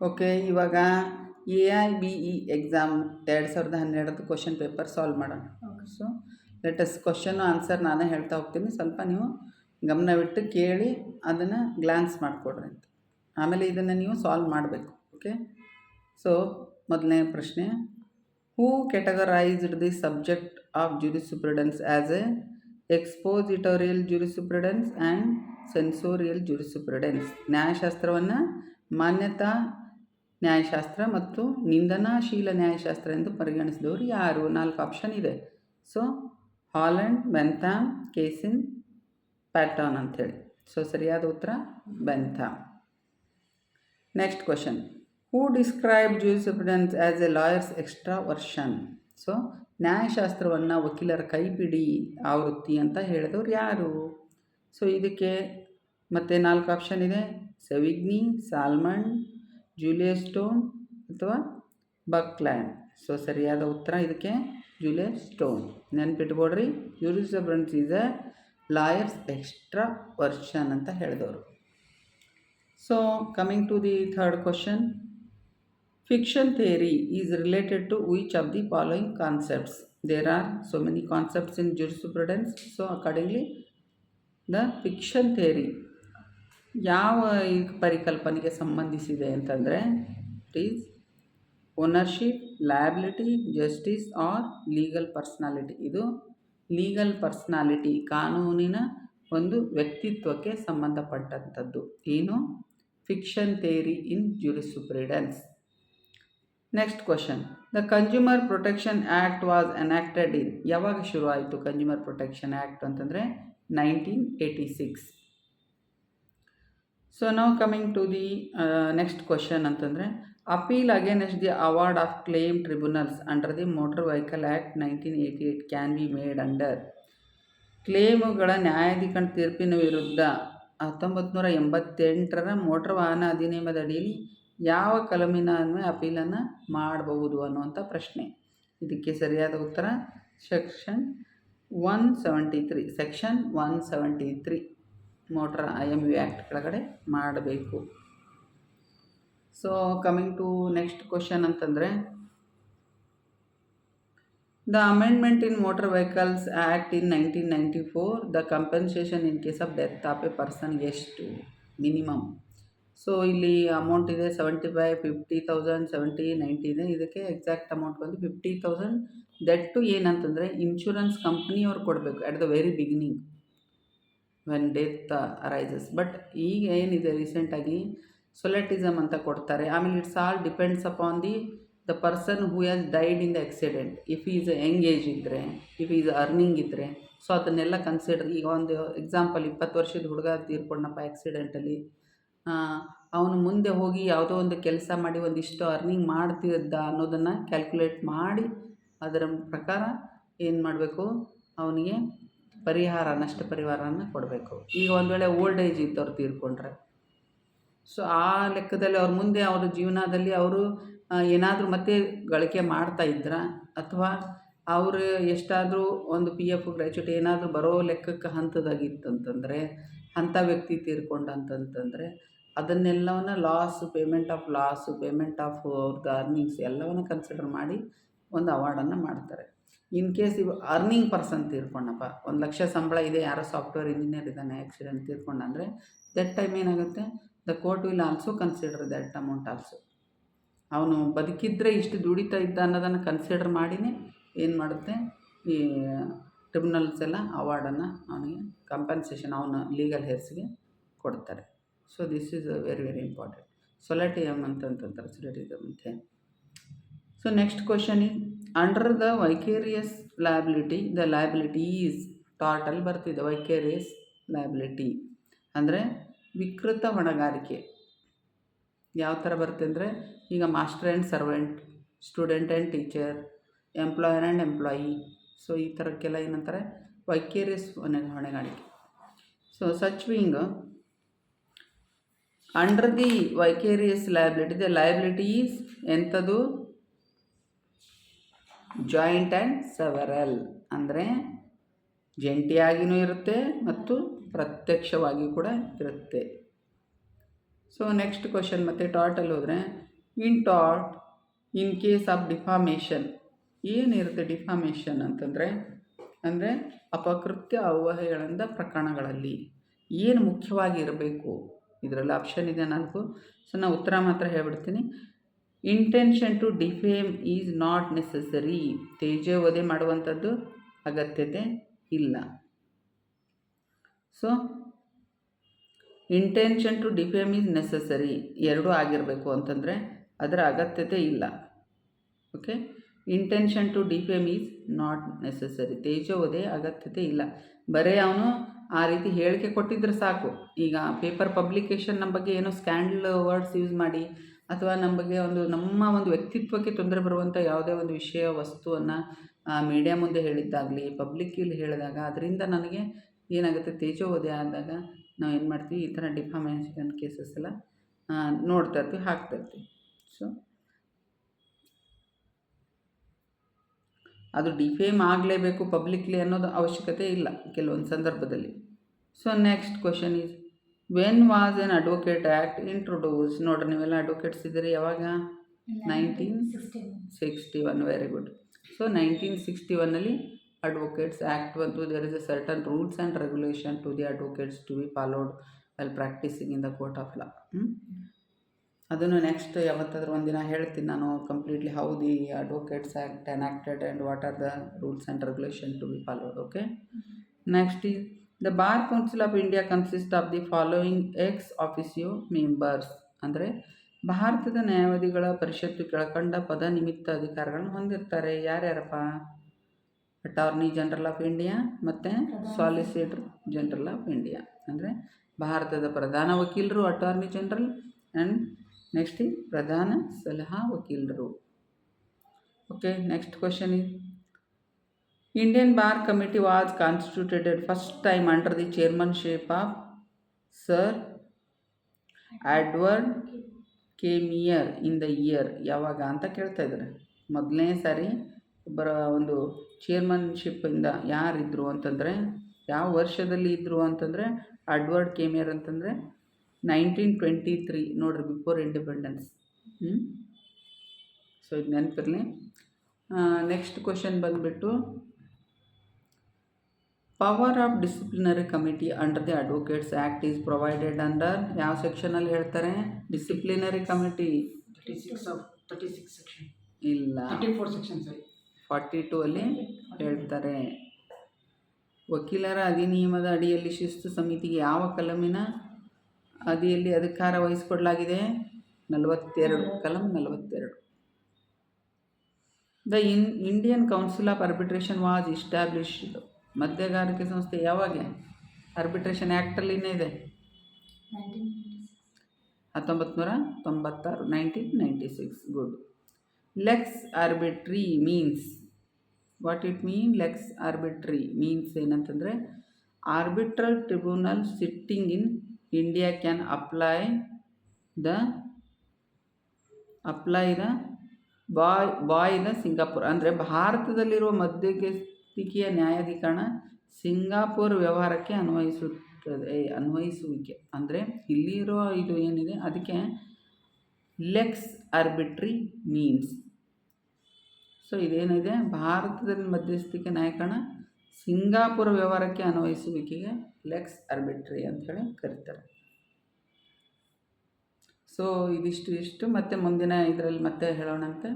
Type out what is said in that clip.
Okay, ಇವಾಗ AIBE exam 2012 question paper solve ಮಾಡೋಣ. So let's question answer ನಾನೇ ಹೇಳ್ತಾ ಹೋಗ್ತೀನಿ, ಸ್ವಲ್ಪ ನೀವು ಗಮನವಿಟ್ಟು ಕೇಳಿ ಅದನ್ನು ಗ್ಲಾನ್ಸ್ ಮಾಡಿಕೊಡ್ರಿ ಅಂತ. ಆಮೇಲೆ ಇದನ್ನು ನೀವು ಸಾಲ್ವ್ ಮಾಡಬೇಕು. ಓಕೆ, ಸೊ ಮೊದಲನೇ ಪ್ರಶ್ನೆ, who categorized the subject of jurisprudence as a expository jurisprudence and censorial jurisprudence? ನ್ಯಾಯಶಾಸ್ತ್ರವನ್ನು ಮಾನ್ಯತಾ ನ್ಯಾಯಶಾಸ್ತ್ರ ಮತ್ತು ನಿಂದನಾಶೀಲ ನ್ಯಾಯಶಾಸ್ತ್ರ ಎಂದು ಪರಿಗಣಿಸಿದವರು ಯಾರು? 4 ಆಪ್ಷನ್ ಇದೆ. So Holland, Bentham, Kelsen, Paton ಅಂಥೇಳಿ. ಸೊ ಸರಿಯಾದ ಉತ್ತರ Bentham. Next question, who describe jurisprudence as a lawyer's extraversion? So ನ್ಯಾಯಶಾಸ್ತ್ರವನ್ನು ವಕೀಲರ ಕೈಪಿಡಿ ಆವೃತ್ತಿ ಅಂತ ಹೇಳಿದವರು ಯಾರು? ಸೊ ಇದಕ್ಕೆ ಮತ್ತೆ 4 ಆಪ್ಷನ್ ಇದೆ. ಸೆವಿಗ್ನಿ, ಸಾಲ್ಮಂಡ್, ಜೂಲಿಯಸ್ ಸ್ಟೋನ್ ಅಥವಾ ಬಕ್ಲ್ಯಾಂಡ್. ಸೊ ಸರಿಯಾದ ಉತ್ತರ ಇದಕ್ಕೆ ಜೂಲಿಯಸ್ ಸ್ಟೋನ್. ನೆನ್ಪಿಟ್ಕೊಡ್ರಿ, jurisprudence is a lawyer's extraversion ಅಂತ ಹೇಳಿದವರು. So coming to the third question, fiction theory is related to which of the following concepts? There are so many concepts in jurisprudence. So accordingly, the fiction theory ಯಾವ ಪರಿಕಲ್ಪನೆಗೆ ಸಂಬಂಧಿಸಿದೆ ಅಂತಂದರೆ, it is ownership, liability, justice or legal personality. ಇದು legal personality, ಕಾನೂನಿನ ಒಂದು ವ್ಯಕ್ತಿತ್ವಕ್ಕೆ ಸಂಬಂಧಪಟ್ಟಂಥದ್ದು. ಏನು? Fiction theory in jurisprudence. Next question, the consumer protection act was enacted in? ಯಾವಾಗ ಶುರು ಆಯಿತು ಕನ್ಸ್ಯೂಮರ್ ಪ್ರೊಟೆಕ್ಷನ್ ಆ್ಯಕ್ಟ್ ಅಂತಂದರೆ 1986. ಸೊ ನಾವು coming to the next question ಅಂತಂದರೆ, appeal against the award of claim tribunals under the motor vehicle act 1988 can be made under? ಕ್ಲೇಮುಗಳ ನ್ಯಾಯಾಧೀಕರಣ ತೀರ್ಪಿನ ವಿರುದ್ಧ 1988 ಮೋಟರ್ ವಾಹನ ಅಧಿನಿಯಮದ ಅಡಿಯಲ್ಲಿ ಯಾವ ಕಲಮಿನ ಅನ್ವಯ ಅಪೀಲನ್ನು ಮಾಡಬಹುದು ಅನ್ನುವಂಥ ಪ್ರಶ್ನೆ. ಇದಕ್ಕೆ ಸರಿಯಾದ ಉತ್ತರ section 173. Section 173 motor IMU act ಕೆಳಗಡೆ ಮಾಡಬೇಕು. So coming to next question ಅಂತಂದರೆ, the amendment in motor vehicles act in 1994, the compensation in case of death of a person ಎಷ್ಟು ಮಿನಿಮಮ್? ಸೊ ಇಲ್ಲಿ ಅಮೌಂಟ್ ಇದೆ 75, 50,000, 70, 90 ಇದೆ. ಇದಕ್ಕೆ ಎಕ್ಸಾಕ್ಟ್ ಅಮೌಂಟ್ ಬಂದು 50,000. That ಏನಂತಂದರೆ ಇನ್ಶೂರೆನ್ಸ್ ಕಂಪ್ನಿಯವ್ರು ಕೊಡಬೇಕು at the very beginning when death arises. But ಈಗ ಏನಿದೆ ರೀಸೆಂಟಾಗಿ ಸೊಲೆಟಿಸಮ್ ಅಂತ ಕೊಡ್ತಾರೆ. ಆಮೇಲೆ it's all depends upon the person who has died in the accident. If is Young age ಇದ್ದರೆ, ಇಫ್ ಈಸ್ ಅರ್ನಿಂಗ್ ಇದ್ದರೆ, ಸೊ ಅದನ್ನೆಲ್ಲ ಕನ್ಸಿಡರ್. ಈಗ ಒಂದು ಎಕ್ಸಾಂಪಲ್, 20 ವರ್ಷದ ಹುಡುಗ ತೀರ್ಕೊಂಡಪ್ಪ ಆ್ಯಕ್ಸಿಡೆಂಟಲ್ಲಿ, ಅವನು ಮುಂದೆ ಹೋಗಿ ಯಾವುದೋ ಒಂದು ಕೆಲಸ ಮಾಡಿ ಒಂದಿಷ್ಟು ಅರ್ನಿಂಗ್ ಮಾಡ್ತಿದ್ದ ಅನ್ನೋದನ್ನು ಕ್ಯಾಲ್ಕುಲೇಟ್ ಮಾಡಿ ಅದರ ಪ್ರಕಾರ ಏನು ಮಾಡಬೇಕು, ಅವನಿಗೆ ಪರಿಹಾರ, ನಷ್ಟ ಪರಿಹಾರನ ಕೊಡಬೇಕು. ಈಗ ಒಂದು ವೇಳೆ ಓಲ್ಡ್ ಏಜ್ ಇದ್ದವ್ರು ತೀರ್ಕೊಂಡ್ರೆ, ಸೊ ಆ ಲೆಕ್ಕದಲ್ಲಿ ಅವ್ರ ಮುಂದೆ ಅವರ ಜೀವನದಲ್ಲಿ ಅವರು ಏನಾದರೂ ಮತ್ತೆ ಗಳಿಕೆ ಮಾಡ್ತಾ ಇದ್ರ, ಅಥವಾ ಅವರು ಎಷ್ಟಾದರೂ ಒಂದು PF ಗ್ರ್ಯಾಚುಯಿಟಿ ಏನಾದರೂ ಬರೋ ಲೆಕ್ಕಕ್ಕೆ ಹಂತದಾಗಿತ್ತಂತಂದರೆ, ಅಂಥ ವ್ಯಕ್ತಿ ತೀರ್ಕೊಂಡಂತಂತಂದರೆ ಅದನ್ನೆಲ್ಲವನ್ನು loss, payment of loss, payment of ಅವ್ರದ್ದು ಅರ್ನಿಂಗ್ಸ್ ಎಲ್ಲವನ್ನು ಕನ್ಸಿಡರ್ ಮಾಡಿ ಒಂದು ಅವಾರ್ಡನ್ನು ಮಾಡ್ತಾರೆ. ಇನ್ ಕೇಸ್ ಇವು ಅರ್ನಿಂಗ್ ಪರ್ಸನ್ ತೀರ್ಕೊಂಡಪ್ಪ, 1,00,000 ಸಂಬಳ ಇದೆ, ಯಾರೋ ಸಾಫ್ಟ್ವೇರ್ ಇಂಜಿನಿಯರ್ ಇದ್ದಾನೆ, ಆ್ಯಕ್ಸಿಡೆಂಟ್ ತೀರ್ಕೊಂಡಂದರೆ ದಟ್ ಟೈಮ್ ಏನಾಗುತ್ತೆ, the court will also consider that amount also. ಅವನು ಬದುಕಿದ್ರೆ ಇಷ್ಟು ದುಡಿತಾ ಇದ್ದ ಅನ್ನೋದನ್ನು ಕನ್ಸಿಡರ್ ಮಾಡಿನೇ ಏನು ಮಾಡುತ್ತೆ, ಈ ಟ್ರಿಬ್ಯುನಲ್ಸ್ ಎಲ್ಲ ಅವಾರ್ಡನ್ನು ಅವನಿಗೆ ಕಂಪನ್ಸೇಷನ್ ಅವನ ಲೀಗಲ್ ಹೇರ್ಸ್ಗೆ ಕೊಡ್ತಾರೆ. So this is very very important. Solatium ಅಂತಂತಾರೆ, ಸೊಲೆಟಿಸಮ್ ಅಂತೆ. So next question is, under the vicarious liability the liability is total ಬರ್ತಿದೆ. ವೈಕೇರಿಯಸ್ ಲಯಬಿಲಿಟಿ ಅಂದರೆ ವಿಕೃತ ಹೊಣೆಗಾರಿಕೆ ಯಾವ ಥರ ಬರುತ್ತೆ ಅಂದರೆ, ಈಗ master and servant, student and teacher, employer and employee. So ಈ ಥರಕ್ಕೆಲ್ಲ ಏನಂತಾರೆ, ವೈಕೇರಿಯಸ್ ಹೊಣೆಗಾರಿಕೆ. So such being under the vicarious liability the liability is ಎಂಥದ್ದು, ಜಾಯಿಂಟ್ ಆ್ಯಂಡ್ ಸೆವರಲ್. ಅಂದರೆ ಜಂಟಿಯಾಗಿಯೂ ಇರುತ್ತೆ ಮತ್ತು ಪ್ರತ್ಯಕ್ಷವಾಗಿ ಕೂಡ ಇರುತ್ತೆ. ಸೊ ನೆಕ್ಸ್ಟ್ ಕ್ವಶನ್ ಮತ್ತು ಟಾಟಲ್ಲಿ ಹೋದರೆ ಇನ್ ಟಾಟ್ ಇನ್ ಕೇಸ್ ಆಫ್ ಡಿಫಾಮೇಷನ್ ಏನಿರುತ್ತೆ ಡಿಫಾಮೇಷನ್ ಅಂತಂದರೆ ಅಂದರೆ ಅಪಕೃತ್ಯ ಅವ್ಯವಹಾರಗಳಿಂದ ಪ್ರಕರಣಗಳಲ್ಲಿ ಏನು ಮುಖ್ಯವಾಗಿ ಇರಬೇಕು ಇದರಲ್ಲಿ ಆಪ್ಷನ್ ಇದೆ 4. ಸೊ ನಾನು ಉತ್ತರ ಮಾತ್ರ ಹೇಳ್ಬಿಡ್ತೀನಿ. Intention to defame is not necessary, ತೇಜೋವಧೆ ಮಾಡುವಂಥದ್ದು ಅಗತ್ಯತೆ ಇಲ್ಲ. So intention to defame is necessary ಎರಡೂ ಆಗಿರಬೇಕು ಅಂತಂದರೆ ಅದರ ಅಗತ್ಯತೆ ಇಲ್ಲ. Okay, intention to defame is not necessary, ತೇಜೋವಧೆ ಅಗತ್ಯತೆ ಇಲ್ಲ. ಬರೀ ಅವನು ಆ ರೀತಿ ಹೇಳಿಕೆ ಕೊಟ್ಟಿದ್ರೆ ಸಾಕು. ಈಗ ಪೇಪರ್ ಪಬ್ಲಿಕೇಶನ್ ನಮ್ಮ ಬಗ್ಗೆ ಏನೋ ಸ್ಕ್ಯಾಂಡಲ್ ವರ್ಡ್ಸ್ ಯೂಸ್ ಮಾಡಿ ಅಥವಾ ನಮ್ಮ ಬಗ್ಗೆ ನಮ್ಮ ಒಂದು ವ್ಯಕ್ತಿತ್ವಕ್ಕೆ ತೊಂದರೆ ಬರುವಂಥ ಯಾವುದೇ ಒಂದು ವಿಷಯ ವಸ್ತುವನ್ನು ಮೀಡಿಯಾ ಮುಂದೆ ಹೇಳಿದ್ದಾಗಲಿ ಪಬ್ಲಿಕ್ಕಲ್ಲಿ ಹೇಳಿದಾಗ ಅದರಿಂದ ನನಗೆ ಏನಾಗುತ್ತೆ ತೇಜೋವಧೆ ಆದಾಗ ನಾವು ಏನು ಮಾಡ್ತೀವಿ ಈ ಥರ ಡಿಫಾಮೇಷನ್ ಕೇಸಸ್ ಎಲ್ಲ ನೋಡ್ತಾ ಇರ್ತೀವಿ, ಹಾಕ್ತಾ ಇರ್ತೀವಿ. ಸೊ ಅದು ಡಿಫೇಮ್ ಆಗಲೇಬೇಕು ಪಬ್ಲಿಕ್ಲಿ ಅನ್ನೋದು ಅವಶ್ಯಕತೆ ಇಲ್ಲ ಕೆಲವೊಂದು ಸಂದರ್ಭದಲ್ಲಿ. So next question is when was an advocate act introduce? ನೋಡ್ರಿ ನೀವೆಲ್ಲ ಅಡ್ವೊಕೇಟ್ಸ್ ಇದ್ದೀರಿ. ಯಾವಾಗ? 1961. Very good. So 1961 advocates act ಬಂತು. There is a certain rules and regulation to the advocates to be followed well practicing in the court of law. ಅದನ್ನು next ಯಾವತ್ತಾದ್ರೂ ಒಂದಿನ ಹೇಳ್ತೀನಿ ನಾನು completely how the advocates act enacted and what are the rules and regulation to be followed. Okay, next is the bar council of India consist of the following ex officio members. ಅಂದರೆ ಭಾರತದ ನ್ಯಾಯವಾದಿಗಳ ಪರಿಷತ್ತು ಕೆಳಕಂಡ ಪದ ನಿಮಿತ್ತ ಅಧಿಕಾರಗಳನ್ನು ಹೊಂದಿರ್ತಾರೆ. ಯಾರ್ಯಾರಪ್ಪ? ಅಟಾರ್ನಿ ಜನರಲ್ ಆಫ್ ಇಂಡಿಯಾ ಮತ್ತು ಸಾಲಿಸಿಟರ್ ಜನರಲ್ ಆಫ್ ಇಂಡಿಯಾ. ಅಂದರೆ ಭಾರತದ ಪ್ರಧಾನ ವಕೀಲರು ಅಟಾರ್ನಿ ಜನರಲ್ ಆ್ಯಂಡ್ ನೆಕ್ಸ್ಟ್ ಪ್ರಧಾನ ಸಲಹಾ ವಕೀಲರು. Okay, next question is Indian bar committee was constituted first time under the chairmanship of sir Edward K mere in the year. ಯಾವಾಗ ಅಂತ ಕೇಳ್ತಾ ಇದ್ದಾರೆ. ಮೊದಲನೇ ಸಾರಿ ಒಬ್ಬರ ಒಂದು ಚೇರ್ಮನ್ಶಿಪ್ಪಿಂದ ಯಾರಿದ್ರು ಅಂತಂದರೆ ಯಾವ ವರ್ಷದಲ್ಲಿ ಇದ್ದರು ಅಂತಂದರೆ ಎಡ್ವರ್ಡ್ ಕೆ ಮಿಯರ್ ಅಂತಂದರೆ 1923. ನೋಡ್ರಿ, ಬಿಫೋರ್ ಇಂಡಿಪೆಂಡೆನ್ಸ್. ಸೊ ಇದು ನೆನಪಿರಲಿ. ನೆಕ್ಸ್ಟ್ ಕ್ವಶನ್ ಬಂದುಬಿಟ್ಟು power of disciplinary committee under the advocates act is provided under ಯಾವ ಸೆಕ್ಷನಲ್ಲಿ ಹೇಳ್ತಾರೆ? ಡಿಸಿಪ್ಲಿನರಿ ಕಮಿಟಿ 36 ಸೆಕ್ಷನ್ ಇಲ್ಲ, 34 ಸೆಕ್ಷನ್ 42 ಅಲ್ಲಿ ಹೇಳ್ತಾರೆ. ವಕೀಲರ ಅಧಿನಿಯಮದ ಅಡಿಯಲ್ಲಿ ಶಿಸ್ತು ಸಮಿತಿಗೆ ಯಾವ ಕಲಮಿನ ಅಡಿಯಲ್ಲಿ ಅಧಿಕಾರ ವಹಿಸಿಕೊಡಲಾಗಿದೆ? 42, ಕಲಂ 42. The Indian council of arbitration was established. ಮಧ್ಯಗಾರಿಕೆ ಸಂಸ್ಥೆ ಯಾವಾಗ? ಆರ್ಬಿಟ್ರೇಷನ್ ಆ್ಯಕ್ಟಲ್ಲಿನೇ ಇದೆ, 1996, 1996. Good. Lex arbitri means what it mean? Lex arbitri means ಏನಂತಂದರೆ arbitral tribunal sitting in India can apply the by the Singapore. ಅಂದರೆ ಭಾರತದಲ್ಲಿರುವ ಮಧ್ಯಸ್ಥಿಕೆಯ ನ್ಯಾಯಾಧಿಕರಣ ಸಿಂಗಾಪುರ್ ವ್ಯವಹಾರಕ್ಕೆ ಅನ್ವಯಿಸುವಿಕೆ. ಅಂದರೆ ಇಲ್ಲಿರೋ ಇದು ಏನಿದೆ ಅದಕ್ಕೆ ಲೆಕ್ಸ್ ಆರ್ಬಿಟ್ರಿ ಮೀನ್ಸ್. ಸೊ ಇದೇನಿದೆ ಭಾರತದಲ್ಲಿ ಮಧ್ಯಸ್ಥಿಕೆ ನ್ಯಾಯಾಧಿಕರಣ ಸಿಂಗಾಪುರ ವ್ಯವಹಾರಕ್ಕೆ ಅನ್ವಯಿಸುವಿಕೆಗೆ ಲೆಕ್ಸ್ ಆರ್ಬಿಟ್ರಿ ಅಂಥೇಳಿ ಕರೀತಾರೆ. ಸೊ ಇದಿಷ್ಟು ಮತ್ತೆ ಮುಂದಿನ ಇದರಲ್ಲಿ ಮತ್ತೆ ಹೇಳೋಣಂತೆ.